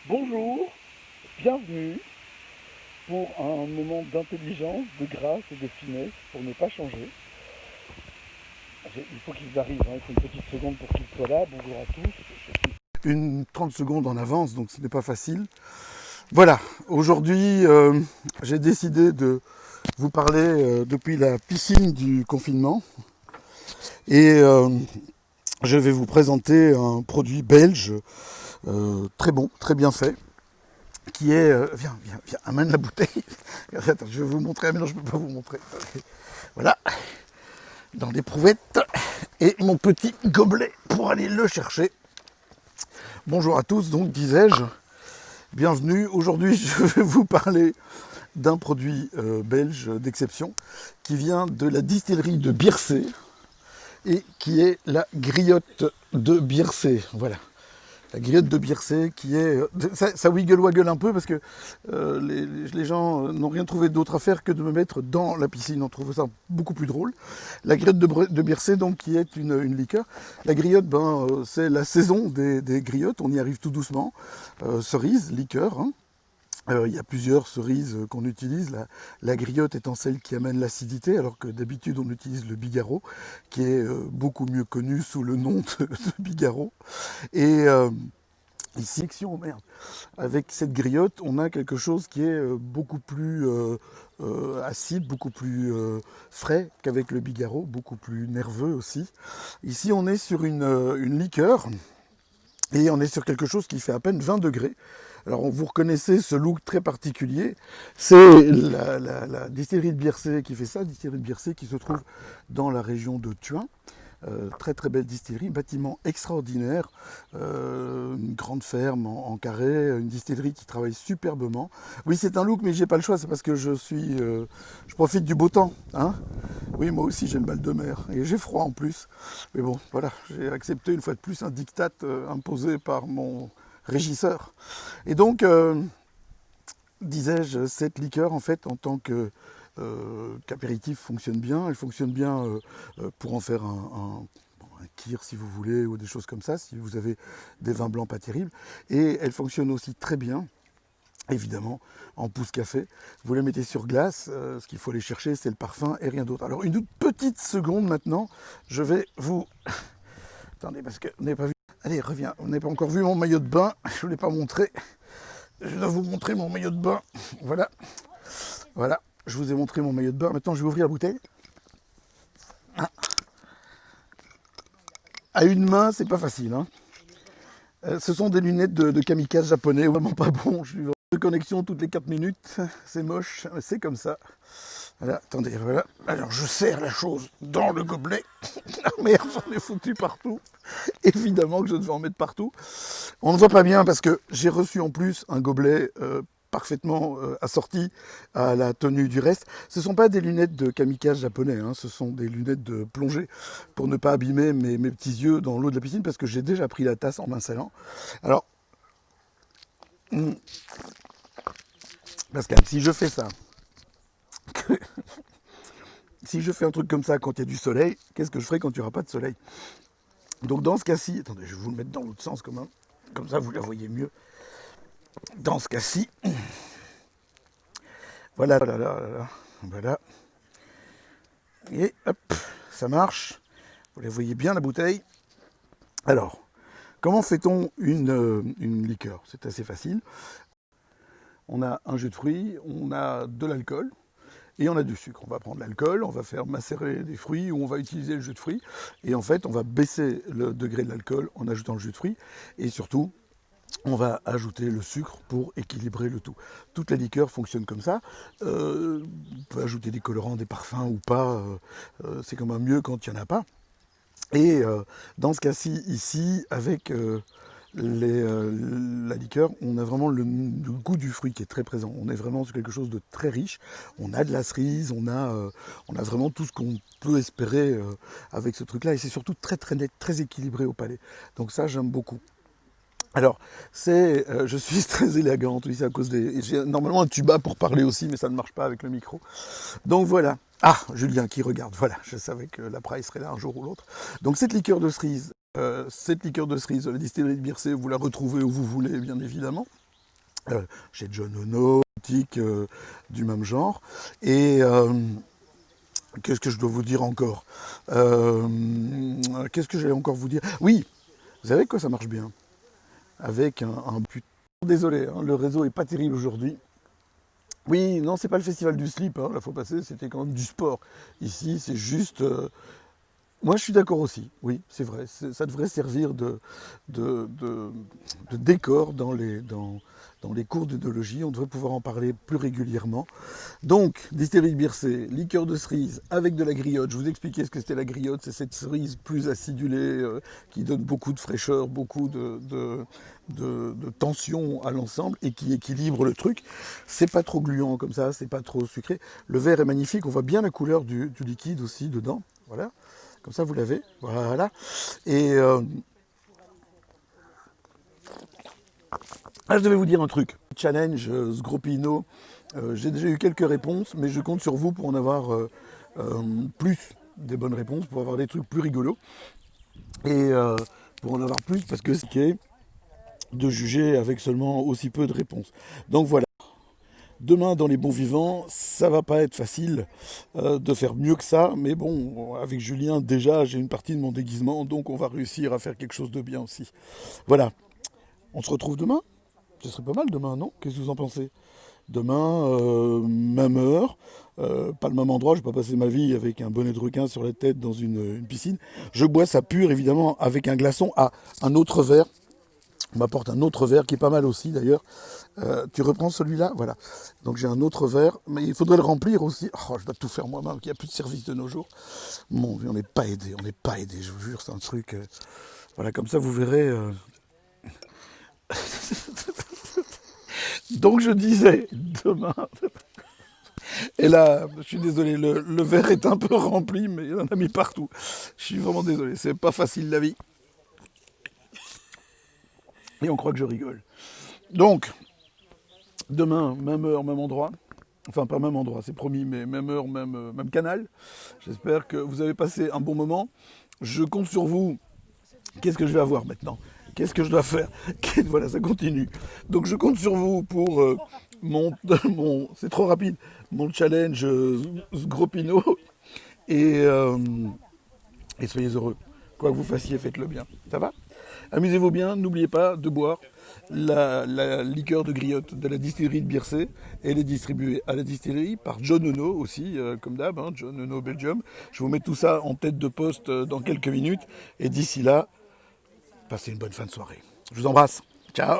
Bonjour, bienvenue pour un moment d'intelligence, de grâce et de finesse pour ne pas changer. Il faut qu'ils arrivent, il faut une petite seconde pour qu'ils soient là. Bonjour à tous. Une 30 secondes en avance, donc ce n'est pas facile. Voilà, aujourd'hui j'ai décidé de vous parler depuis la piscine du confinement et je vais vous présenter un produit belge très bon, très bien fait, qui est... viens, amène la bouteille. Attends, je vais vous montrer. Ah mais non, je ne peux pas vous montrer. Voilà, dans l'éprouvette et mon petit gobelet pour aller le chercher. Bonjour à tous, donc disais-je, bienvenue. Aujourd'hui, je vais vous parler d'un produit belge d'exception qui vient de la distillerie de Biercé et qui est la griotte de Biercé. Voilà. La griotte de Biercé qui est... Ça wiggle-waggle un peu parce que les gens n'ont rien trouvé d'autre à faire que de me mettre dans la piscine. On trouve ça beaucoup plus drôle. La griotte de Biercé, donc, qui est une liqueur. La griotte, c'est la saison des griottes. On y arrive tout doucement. Cerise, liqueur, hein. Il y a plusieurs cerises qu'on utilise, la griotte étant celle qui amène l'acidité, alors que d'habitude on utilise le bigarreau, qui est beaucoup mieux connu sous le nom de bigarreau. Et ici, avec cette griotte, on a quelque chose qui est beaucoup plus acide, beaucoup plus frais qu'avec le bigarreau, beaucoup plus nerveux aussi. Ici, on est sur une liqueur, et on est sur quelque chose qui fait à peine 20 degrés. Alors vous reconnaissez ce look très particulier, c'est la distillerie de Biercé qui fait ça, distillerie de Biercé qui se trouve dans la région de Thuin. Très très belle distillerie, bâtiment extraordinaire, une grande ferme en carré, une distillerie qui travaille superbement. Oui, c'est un look, mais j'ai pas le choix, c'est parce que je profite du beau temps, hein. Oui, moi aussi j'ai le mal de mer et j'ai froid en plus. Mais bon, voilà, j'ai accepté une fois de plus un diktat imposé par mon régisseur. Et donc, disais-je, cette liqueur, en fait, en tant qu'apéritif, fonctionne bien. Elle fonctionne bien pour en faire un kir, si vous voulez, ou des choses comme ça, si vous avez des vins blancs pas terribles. Et elle fonctionne aussi très bien, évidemment, en pousse café. Vous la mettez sur glace, ce qu'il faut aller chercher, c'est le parfum et rien d'autre. Alors, une toute petite seconde maintenant, je vais vous... Attendez, parce que vous n'avez pas vu... Allez, reviens, on n'a pas encore vu mon maillot de bain, je ne vous l'ai pas montré. Je dois vous montrer mon maillot de bain. Voilà. Voilà. Je vous ai montré mon maillot de bain. Maintenant, je vais ouvrir la bouteille. Ah. À une main, c'est pas facile, hein. Ce sont des lunettes de kamikaze japonais. Vraiment pas bon. Je suis de connexion toutes les 4 minutes. C'est moche. C'est comme ça. Voilà. Attendez. Voilà. Alors, je serre la chose dans le gobelet. Ah merde, j'en ai foutu partout. Évidemment que je devais en mettre partout. On ne voit pas bien parce que j'ai reçu en plus un gobelet parfaitement assorti à la tenue du reste. Ce ne sont pas des lunettes de kamikaze japonais, hein, ce sont des lunettes de plongée pour ne pas abîmer mes petits yeux dans l'eau de la piscine parce que j'ai déjà pris la tasse en m'installant. Alors, Pascal, si je fais ça, si je fais un truc comme ça quand il y a du soleil, qu'est-ce que je ferai quand il n'y aura pas de soleil? Donc dans ce cas-ci, attendez, je vais vous le mettre dans l'autre sens comme ça vous la voyez mieux. Dans ce cas-ci, voilà, voilà. Et hop, ça marche. Vous la voyez bien la bouteille. Alors, comment fait-on une liqueur? C'est assez facile. On a un jus de fruits, on a de l'alcool et on a du sucre. On va prendre l'alcool, on va faire macérer des fruits ou on va utiliser le jus de fruits. Et en fait, on va baisser le degré de l'alcool en ajoutant le jus de fruits. Et surtout, on va ajouter le sucre pour équilibrer le tout. Toutes les liqueurs fonctionnent comme ça. On peut ajouter des colorants, des parfums ou pas. C'est quand même mieux quand il n'y en a pas. Et dans ce cas-ci, ici, avec la liqueur, on a vraiment le goût du fruit qui est très présent. On est vraiment sur quelque chose de très riche. On a de la cerise, on a vraiment tout ce qu'on peut espérer avec ce truc-là. Et c'est surtout très très net, très équilibré au palais. Donc ça, j'aime beaucoup. Alors, je suis très élégante, oui, c'est à cause j'ai normalement un tuba pour parler aussi, mais ça ne marche pas avec le micro. Donc voilà. Ah, Julien qui regarde, voilà, je savais que la Praille serait là un jour ou l'autre. Donc cette liqueur de cerise de la distillerie de Biercé, vous la retrouvez où vous voulez, bien évidemment. chez John Ono, boutique du même genre. Et qu'est-ce que je dois vous dire encore? Qu'est-ce que j'allais encore vous dire? Oui, vous savez quoi, ça marche bien. Avec un but. Désolé, hein, le réseau est pas terrible aujourd'hui. Oui, non, c'est pas le festival du slip, hein, la fois passée, c'était quand même du sport. Ici, c'est juste. Moi, je suis d'accord aussi, oui, c'est vrai. Ça devrait servir de, de- de décor dans les cours d'œnologie. On devrait pouvoir en parler plus régulièrement. Donc, distillerie de Bircé, liqueur de cerise avec de la griotte. Je vous expliquais ce que c'était la griotte. C'est cette cerise plus acidulée qui donne beaucoup de fraîcheur, beaucoup de tension à l'ensemble et qui équilibre le truc. C'est pas trop gluant comme ça, c'est pas trop sucré. Le verre est magnifique. On voit bien la couleur du liquide aussi dedans. Voilà. Comme ça, vous l'avez. Voilà. Et je devais vous dire un truc. Challenge Sgropino. J'ai déjà eu quelques réponses, mais je compte sur vous pour en avoir plus des bonnes réponses, pour avoir des trucs plus rigolos. Et pour en avoir plus, parce que c'est de juger avec seulement aussi peu de réponses. Donc voilà. Demain, dans les bons vivants, ça va pas être facile de faire mieux que ça, mais bon, avec Julien, déjà, j'ai une partie de mon déguisement, donc on va réussir à faire quelque chose de bien aussi. Voilà. On se retrouve demain? Ce serait pas mal demain, non? Qu'est-ce que vous en pensez? Demain, même heure, pas le même endroit, je ne vais pas passer ma vie avec un bonnet de requin sur la tête dans une piscine. Je bois ça pur, évidemment, avec un glaçon à un autre verre. On m'apporte un autre verre qui est pas mal aussi d'ailleurs. Tu reprends celui-là, voilà. Donc j'ai un autre verre, mais il faudrait le remplir aussi. Oh, je dois tout faire moi-même, il n'y a plus de service de nos jours. Mon Dieu, on n'est pas aidé, on n'est pas aidé, je vous jure, c'est un truc. Voilà, comme ça vous verrez. Donc je disais, demain. Et là, je suis désolé, le verre est un peu rempli, mais il en a mis partout. Je suis vraiment désolé, c'est pas facile la vie. Et on croit que je rigole. Donc, demain, même heure, même endroit. Enfin, pas même endroit, c'est promis, mais même heure, même canal. J'espère que vous avez passé un bon moment. Je compte sur vous. Qu'est-ce que je vais avoir maintenant? Qu'est-ce que je dois faire? Voilà, ça continue. Donc je compte sur vous pour c'est trop rapide, mon challenge Sgropino. Et, euh, et soyez heureux. Quoi que vous fassiez, faites-le bien. Ça va? Amusez-vous bien, n'oubliez pas de boire la liqueur de griotte de la distillerie de Bircé. Elle est distribuée à la distillerie par John Ono aussi, comme d'hab, hein, John Ono Belgium. Je vous mets tout ça en tête de poste dans quelques minutes. Et d'ici là, passez une bonne fin de soirée. Je vous embrasse. Ciao.